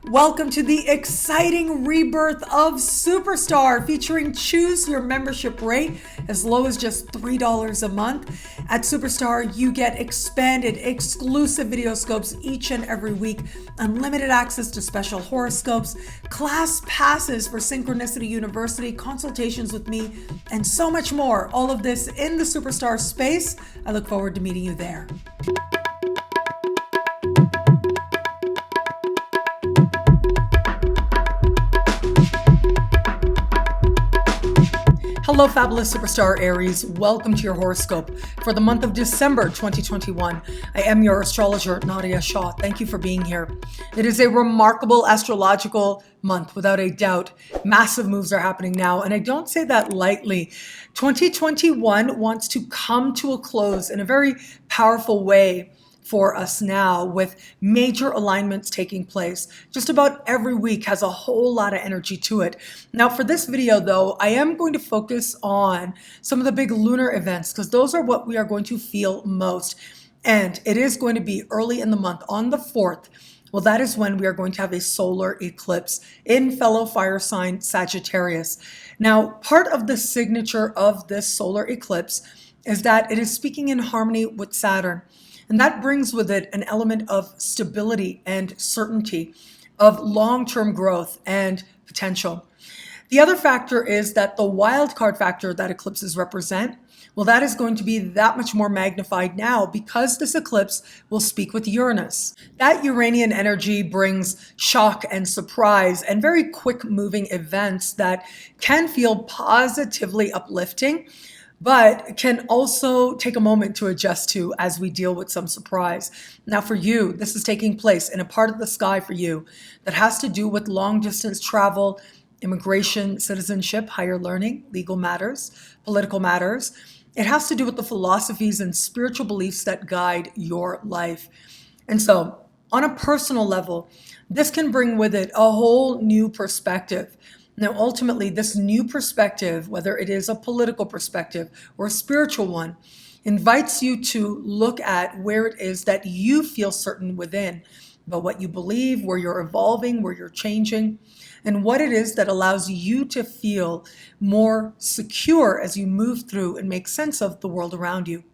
Welcome to the exciting rebirth of Superstar, featuring choose your membership rate as low as just $3 a month. At Superstar, you get expanded, exclusive video scopes each and every week, unlimited access to special horoscopes, class passes for Synchronicity University, consultations with me, and so much more. All of this in the Superstar space. I look forward to meeting you there. Hello, fabulous superstar Aries. Welcome to your horoscope for the month of December 2021. I am your astrologer, Nadiya Shah. Thank you for being here. It is a remarkable astrological month, without a doubt. Massive moves are happening now, and I don't say that lightly. 2021 wants to come to a close in a very powerful way for us now, with major alignments taking place. Just about every week has a whole lot of energy to it. Now, for this video, though, I am going to focus on some of the big lunar events, because those are what we are going to feel most. And it is going to be early in the month, on the 4th. Well, that is when we are going to have a solar eclipse in fellow fire sign Sagittarius. Now, part of the signature of this solar eclipse is that it is speaking in harmony with Saturn. And that brings with it an element of stability and certainty, of long-term growth and potential. The other factor is that the wild card factor that eclipses represent, well, that is going to be that much more magnified now because this eclipse will speak with Uranus. That Uranian energy brings shock and surprise and very quick moving events that can feel positively uplifting, but can also take a moment to adjust to as we deal with some surprise. Now for you, this is taking place in a part of the sky for you that has to do with long distance travel, immigration, citizenship, higher learning, legal matters, political matters. It has to do with the philosophies and spiritual beliefs that guide your life. And so on a personal level, this can bring with it a whole new perspective. Now, ultimately, this new perspective, whether it is a political perspective or a spiritual one, invites you to look at where it is that you feel certain within about what you believe, where you're evolving, where you're changing, and what it is that allows you to feel more secure as you move through and make sense of the world around you.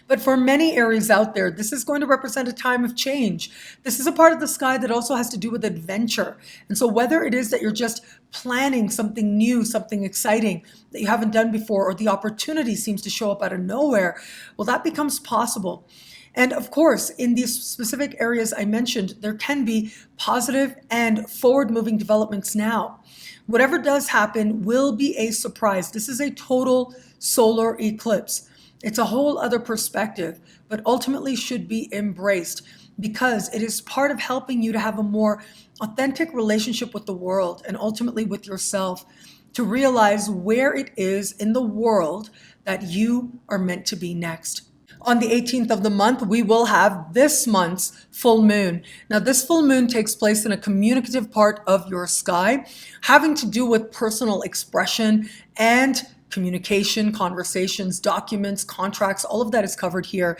But for many Aries out there, this is going to represent a time of change. This is a part of the sky that also has to do with adventure. And so whether it is that you're just planning something new, something exciting that you haven't done before, or the opportunity seems to show up out of nowhere, well, that becomes possible. And of course, in these specific areas I mentioned, there can be positive and forward-moving developments now. Whatever does happen will be a surprise. This is a total solar eclipse. It's a whole other perspective, but ultimately should be embraced because it is part of helping you to have a more authentic relationship with the world and ultimately with yourself, to realize where it is in the world that you are meant to be next. On the 18th of the month, we will have this month's full moon. Now, this full moon takes place in a communicative part of your sky, having to do with personal expression and communication, conversations, documents, contracts, all of that is covered here.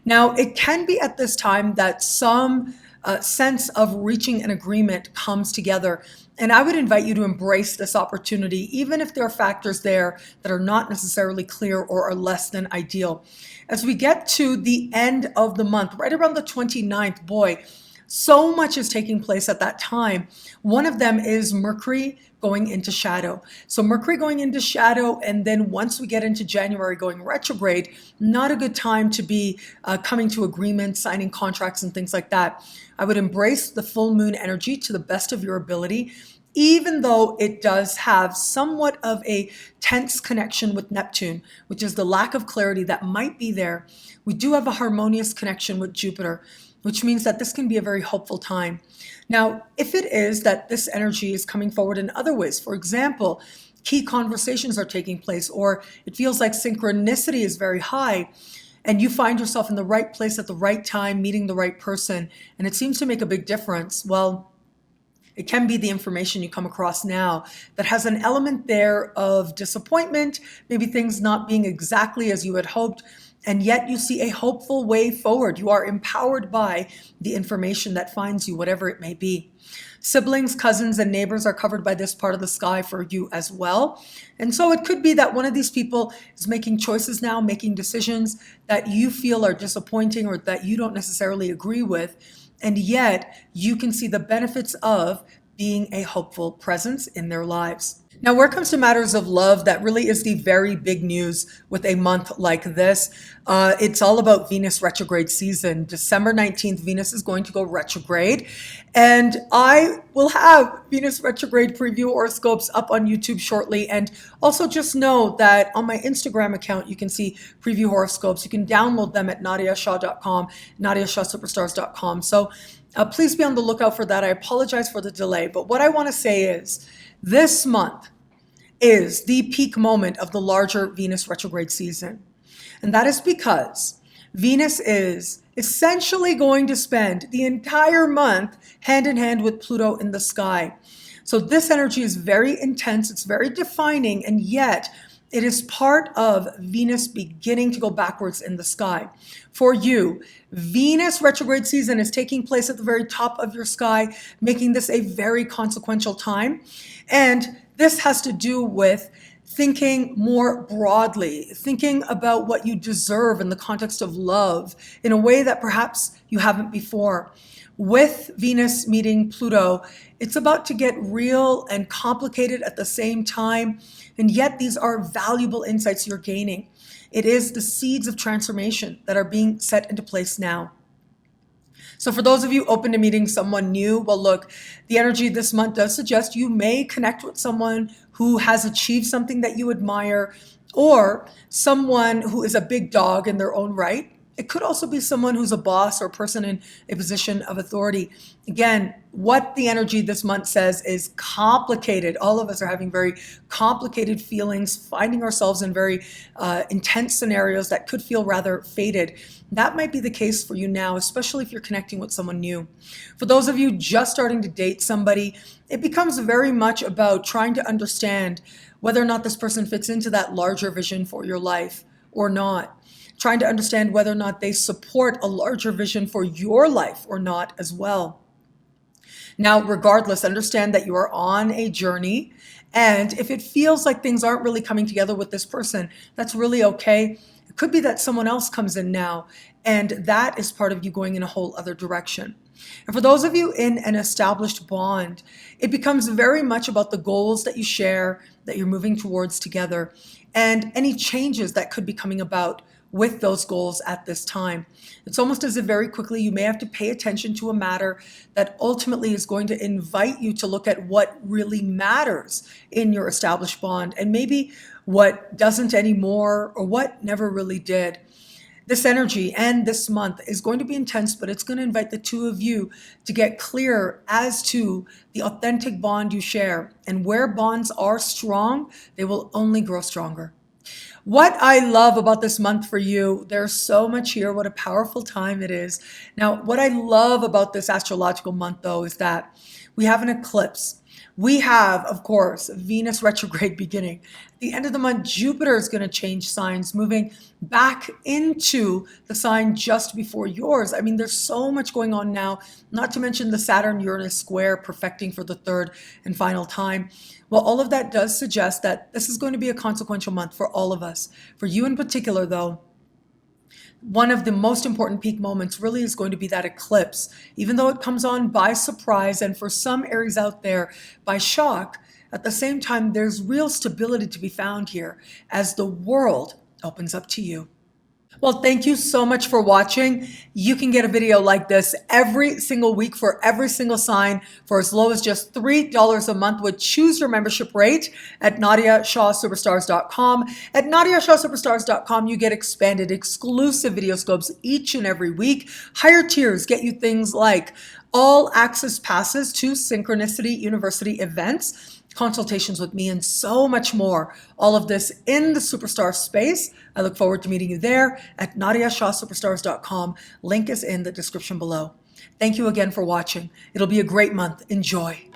Now, it can be at this time that some sense of reaching an agreement comes together. And I would invite you to embrace this opportunity, even if there are factors there that are not necessarily clear or are less than ideal. As we get to the end of the month, right around the 29th, boy, so much is taking place at that time. One of them is Mercury going into shadow. So Mercury going into shadow, and then once we get into January going retrograde, not a good time to be coming to agreements, signing contracts and things like that. I would embrace the full moon energy to the best of your ability, even though it does have somewhat of a tense connection with Neptune, which is the lack of clarity that might be there. We do have a harmonious connection with Jupiter, which means that this can be a very hopeful time. Now, if it is that this energy is coming forward in other ways, for example, key conversations are taking place, or it feels like synchronicity is very high, and you find yourself in the right place at the right time, meeting the right person, and it seems to make a big difference, well, it can be the information you come across now that has an element there of disappointment, maybe things not being exactly as you had hoped, and yet you see a hopeful way forward. You are empowered by the information that finds you, whatever it may be. Siblings, cousins, and neighbors are covered by this part of the sky for you as well. And so it could be that one of these people is making choices now, making decisions that you feel are disappointing or that you don't necessarily agree with. And yet you can see the benefits of being a hopeful presence in their lives. Now, where it comes to matters of love, that really is the very big news with a month like this. It's all about Venus retrograde season. December 19th, Venus is going to go retrograde. And I will have Venus retrograde preview horoscopes up on YouTube shortly. And also just know that on my Instagram account, you can see preview horoscopes. You can download them at nadiyashah.com, nadiyashahsuperstars.com. So please be on the lookout for that. I apologize for the delay. But what I want to say is, this month is the peak moment of the larger Venus retrograde season. And that is because Venus is essentially going to spend the entire month hand in hand with Pluto in the sky. So this energy is very intense, it's very defining, and yet it is part of Venus beginning to go backwards in the sky. For you, Venus retrograde season is taking place at the very top of your sky, making this a very consequential time. And this has to do with thinking more broadly, thinking about what you deserve in the context of love in a way that perhaps you haven't before. With Venus meeting Pluto, it's about to get real and complicated at the same time. And yet these are valuable insights you're gaining. It is the seeds of transformation that are being set into place now. So for those of you open to meeting someone new, well, look, the energy this month does suggest you may connect with someone who has achieved something that you admire, or someone who is a big dog in their own right. It could also be someone who's a boss or a person in a position of authority. Again, what the energy this month says is complicated. All of us are having very complicated feelings, finding ourselves in very intense scenarios that could feel rather fated. That might be the case for you now, especially if you're connecting with someone new. For those of you just starting to date somebody, it becomes very much about trying to understand whether or not this person fits into that larger vision for your life or not. Trying to understand whether or not they support a larger vision for your life or not as well. Now, regardless, understand that you are on a journey, and if it feels like things aren't really coming together with this person, that's really okay. It could be that someone else comes in now, and that is part of you going in a whole other direction. And for those of you in an established bond, it becomes very much about the goals that you share, that you're moving towards together, and any changes that could be coming about with those goals at this time. It's almost as if very quickly you may have to pay attention to a matter that ultimately is going to invite you to look at what really matters in your established bond, and maybe what doesn't anymore, or what never really did. This energy and this month is going to be intense, but it's going to invite the two of you to get clear as to the authentic bond you share. And where bonds are strong, they will only grow stronger. What I love about this month for you, there's so much here. What a powerful time it is. Now, what I love about this astrological month, though, is that we have an eclipse. We have, of course, Venus retrograde beginning. At the end of the month, Jupiter is going to change signs, moving back into the sign just before yours. I mean, there's so much going on now, not to mention the Saturn-Uranus square perfecting for the third and final time. Well, all of that does suggest that this is going to be a consequential month for all of us. For you in particular, though, one of the most important peak moments really is going to be that eclipse, even though it comes on by surprise and for some Aries out there by shock. At the same time, there's real stability to be found here as the world opens up to you. Well, thank you so much for watching. You can get a video like this every single week for every single sign for as low as just $3 a month. Would choose your membership rate at NadiyaShahSuperstars.com. At NadiyaShahSuperstars.com, you get expanded exclusive video scopes each and every week. Higher tiers get you things like all access passes to Synchronicity University events, consultations with me, and so much more. All of this in the superstar space. I look forward to meeting you there at NadiyaShahSuperstars.com. Link is in the description below. Thank you again for watching. It'll be a great month. Enjoy.